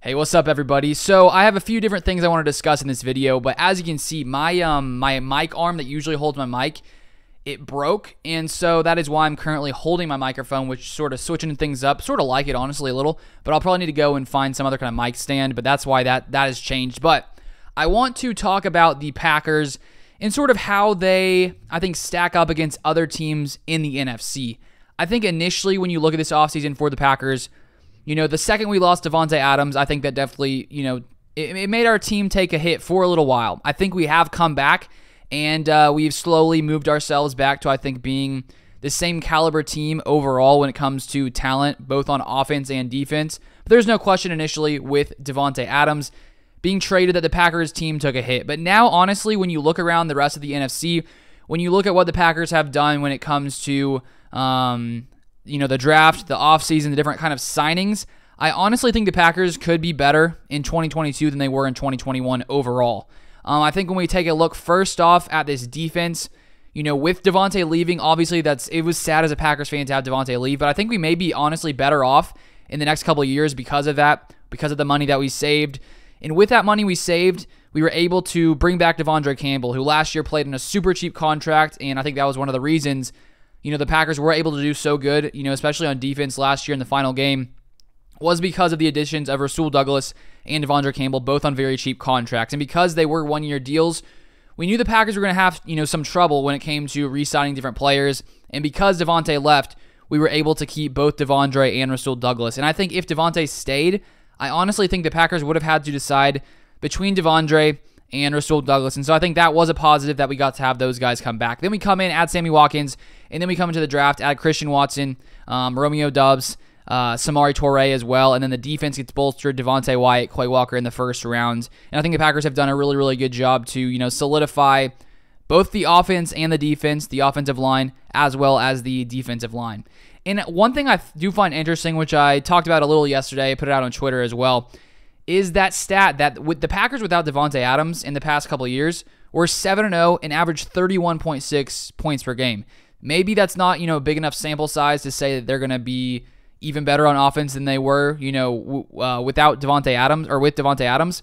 Hey, what's up, everybody? So I have a few different things I want to discuss in this video, but as you can see, my mic arm that usually holds my mic, it broke, and so that is why I'm currently holding my microphone, which sort of switching things up, sort of like it, honestly, a little, but I'll probably need to go and find some other kind of mic stand, but that's why that has changed. But I want to talk about the Packers and sort of how they, I think, stack up against other teams in the NFC. I think initially when you look at this offseason for the Packers, the second we lost Davante Adams, I think that definitely, it made our team take a hit for a little while. I think we have come back, and we've slowly moved ourselves back to, I think, being the same caliber team overall when it comes to talent, both on offense and defense. But there's no question initially with Davante Adams being traded that the Packers team took a hit. But now, honestly, when you look around the rest of the NFC, when you look at what the Packers have done when it comes to the draft, the offseason, the different kind of signings, I honestly think the Packers could be better in 2022 than they were in 2021 overall. I think when we take a look first off at this defense, with Davante leaving, obviously it was sad as a Packers fan to have Davante leave, but I think we may be honestly better off in the next couple of years because of that, because of the money that we saved. And with that money we saved, we were able to bring back Devondre Campbell, who last year played in a super cheap contract, and I think that was one of the reasons the Packers were able to do so good, especially on defense last year in the final game, was because of the additions of Rasul Douglas and Devondre Campbell, both on very cheap contracts. And because they were one-year deals, we knew the Packers were going to have, some trouble when it came to re-signing different players. And because Devontae left, we were able to keep both Devondre and Rasul Douglas. And I think if Devontae stayed, I honestly think the Packers would have had to decide between Devondre and Rasul Douglas. And so I think that was a positive that we got to have those guys come back. Then we come in, add Sammy Watkins, and then we come into the draft, add Christian Watson, Romeo Doubs, Samori Toure as well, and then the defense gets bolstered, Devontae Wyatt, Quay Walker in the first round. And I think the Packers have done a really, really good job to, solidify both the offense and the defense, the offensive line, as well as the defensive line. And one thing I do find interesting, which I talked about a little yesterday, I put it out on Twitter as well, is that stat that with the Packers without Davante Adams in the past couple of years were 7-0 and averaged 31.6 points per game. Maybe that's not, a big enough sample size to say that they're going to be even better on offense than they were, without Davante Adams or with Davante Adams.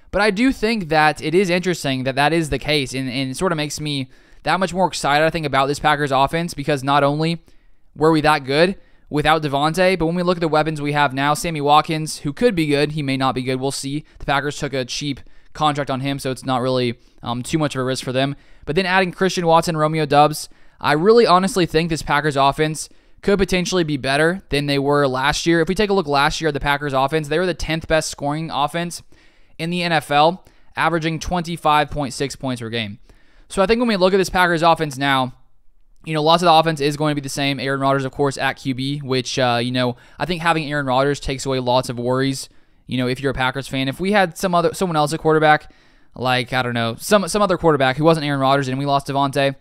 But I do think that it is interesting that is the case, and it sort of makes me that much more excited, I think, about this Packers offense, because not only were we that good without Davante, but when we look at the weapons we have now, Sammy Watkins, who could be good, he may not be good, we'll see. The Packers took a cheap contract on him, so it's not really too much of a risk for them. But then adding Christian Watson, Romeo Doubs, I really honestly think this Packers offense could potentially be better than they were last year. If we take a look last year at the Packers offense, they were the 10th best scoring offense in the NFL, averaging 25.6 points per game. So I think when we look at this Packers offense now, lots of the offense is going to be the same. Aaron Rodgers, of course, at QB, which, I think having Aaron Rodgers takes away lots of worries, if you're a Packers fan. If we had someone else at quarterback, like, I don't know, some other quarterback who wasn't Aaron Rodgers and we lost Davante,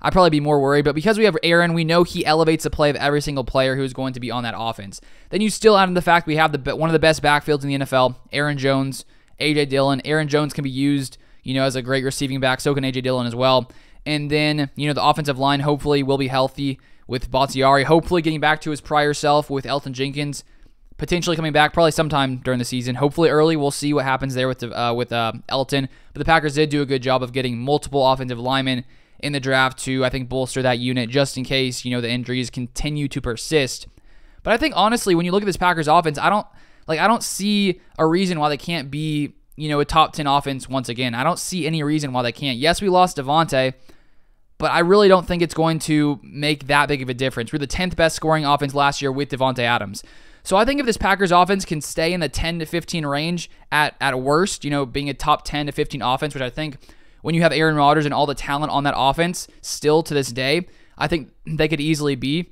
I'd probably be more worried. But because we have Aaron, we know he elevates the play of every single player who is going to be on that offense. Then you still add in the fact we have one of the best backfields in the NFL, Aaron Jones, A.J. Dillon. Aaron Jones can be used, as a great receiving back. So can A.J. Dillon as well. And then, the offensive line hopefully will be healthy with Bakhtiari, hopefully getting back to his prior self with Elton Jenkins, potentially coming back probably sometime during the season. Hopefully early. We'll see what happens there with Elton. But the Packers did do a good job of getting multiple offensive linemen in the draft to, I think, bolster that unit just in case, the injuries continue to persist. But I think, honestly, when you look at this Packers offense, I don't see a reason why they can't be, a top 10 offense once again. I don't see any reason why they can't. Yes, we lost Davante, but I really don't think it's going to make that big of a difference. We're the 10th best scoring offense last year with Davante Adams. So I think if this Packers offense can stay in the 10 to 15 range at worst, being a top 10 to 15 offense, which I think when you have Aaron Rodgers and all the talent on that offense still to this day, I think they could easily be,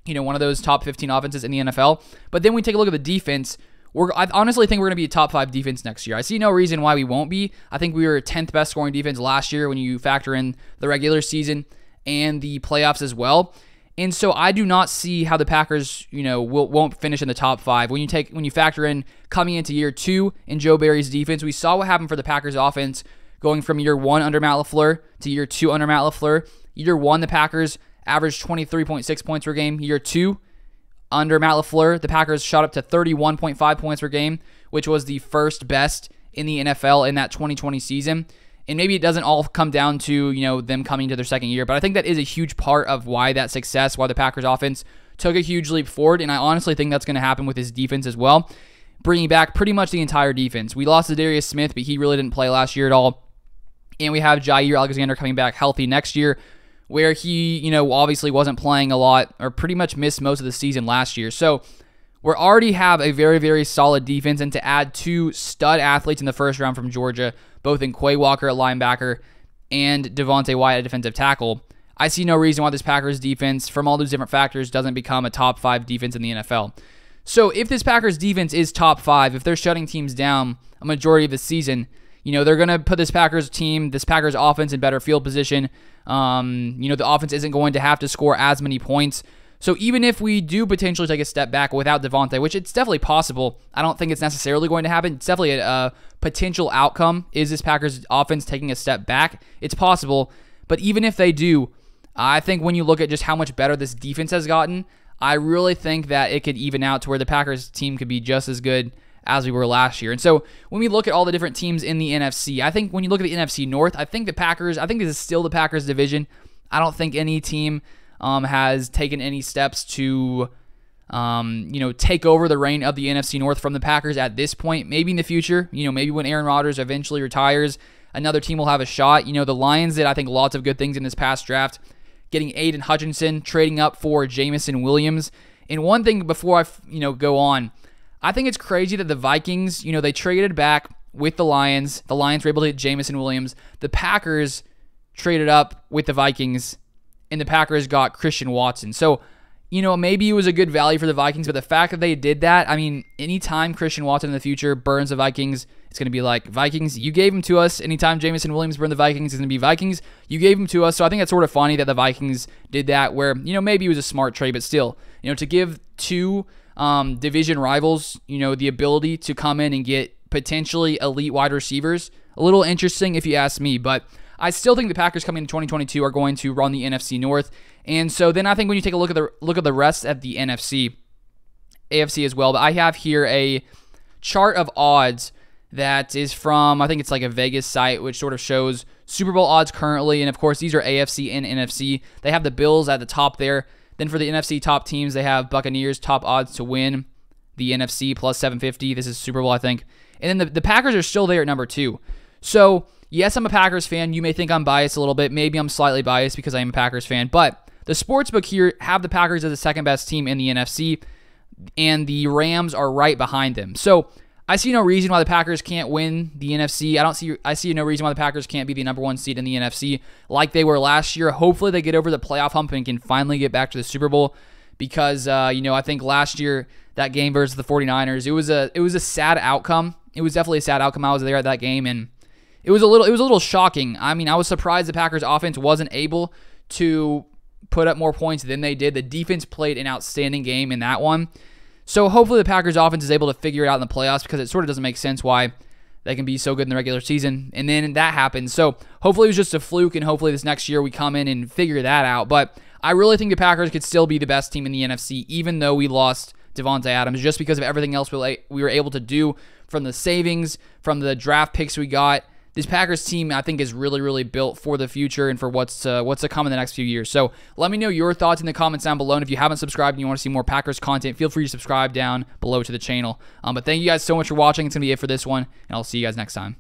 one of those top 15 offenses in the NFL. But then we take a look at the defense. I honestly think we're going to be a top 5 defense next year. I see no reason why we won't be. I think we were 10th best scoring defense last year when you factor in the regular season and the playoffs as well. And so I do not see how the Packers, won't finish in the top 5. When you factor in coming into year 2 in Joe Barry's defense, we saw what happened for the Packers offense going from year 1 under Matt LaFleur to year 2 under Matt LaFleur. Year 1, the Packers averaged 23.6 points per game. Year 2, under Matt LaFleur, the Packers shot up to 31.5 points per game, which was the first best in the NFL in that 2020 season. And maybe it doesn't all come down to, them coming to their second year, but I think that is a huge part of why that success, why the Packers offense took a huge leap forward, and I honestly think that's going to happen with his defense as well, bringing back pretty much the entire defense. We lost to Darius Smith, but he really didn't play last year at all. And we have Jair Alexander coming back healthy next year, where he, obviously wasn't playing a lot or pretty much missed most of the season last year. So we already have a very, very solid defense, and to add 2 stud athletes in the first round from Georgia, both in Quay Walker at linebacker and Devontae Wyatt at defensive tackle, I see no reason why this Packers defense, from all those different factors, doesn't become a top 5 defense in the NFL. So if this Packers defense is top 5, if they're shutting teams down a majority of the season, they're going to put this Packers team, this Packers offense in better field position. The offense isn't going to have to score as many points. So even if we do potentially take a step back without Devontae, which it's definitely possible, I don't think it's necessarily going to happen. It's definitely a potential outcome. Is this Packers offense taking a step back? It's possible. But even if they do, I think when you look at just how much better this defense has gotten, I really think that it could even out to where the Packers team could be just as good as we were last year. And so when we look at all the different teams in the NFC, I think when you look at the NFC North, I think this is still the Packers division. I don't think any team has taken any steps to, take over the reign of the NFC North from the Packers at this point. Maybe in the future, maybe when Aaron Rodgers eventually retires, another team will have a shot. The Lions did, I think, lots of good things in this past draft, getting Aiden Hutchinson, trading up for Jameson Williams. And one thing before I, go on, I think it's crazy that the Vikings, they traded back with the Lions. The Lions were able to get Jameson Williams. The Packers traded up with the Vikings, and the Packers got Christian Watson. So, maybe it was a good value for the Vikings, but the fact that they did that, anytime Christian Watson in the future burns the Vikings, it's going to be like, Vikings, you gave him to us. Anytime Jameson Williams burned the Vikings, it's going to be Vikings, you gave him to us. So I think that's sort of funny that the Vikings did that, where, maybe it was a smart trade, but still, to give 2 division rivals, the ability to come in and get potentially elite wide receivers, a little interesting if you ask me, but I still think the Packers coming in 2022 are going to run the NFC North. And so then I think when you take a look at the rest of the NFC, AFC as well, but I have here a chart of odds that is from, I think it's like a Vegas site, which sort of shows Super Bowl odds currently. And of course, these are AFC and NFC. They have the Bills at the top there. Then for the NFC top teams, they have Buccaneers top odds to win the NFC plus 750. This is Super Bowl, I think. And then the Packers are still there at number 2. So yes, I'm a Packers fan. You may think I'm biased a little bit. Maybe I'm slightly biased because I am a Packers fan. But the sportsbook here have the Packers as the second best team in the NFC, and the Rams are right behind them. So I see no reason why the Packers can't win the NFC. I see no reason why the Packers can't be the number 1 seed in the NFC like they were last year. Hopefully they get over the playoff hump and can finally get back to the Super Bowl, because I think last year that game versus the 49ers, it was a sad outcome. It was definitely a sad outcome. I was there at that game, and it was a little shocking. I was surprised the Packers offense wasn't able to put up more points than they did. The defense played an outstanding game in that one. So hopefully the Packers offense is able to figure it out in the playoffs, because it sort of doesn't make sense why they can be so good in the regular season, and then that happens. So hopefully it was just a fluke, and hopefully this next year we come in and figure that out. But I really think the Packers could still be the best team in the NFC, even though we lost Devontae Adams, just because of everything else we were able to do, from the savings, from the draft picks we got. This Packers team, I think, is really, really built for the future and for what's to come in the next few years. So let me know your thoughts in the comments down below. And if you haven't subscribed and you want to see more Packers content, feel free to subscribe down below to the channel. But thank you guys so much for watching. It's going to be it for this one, and I'll see you guys next time.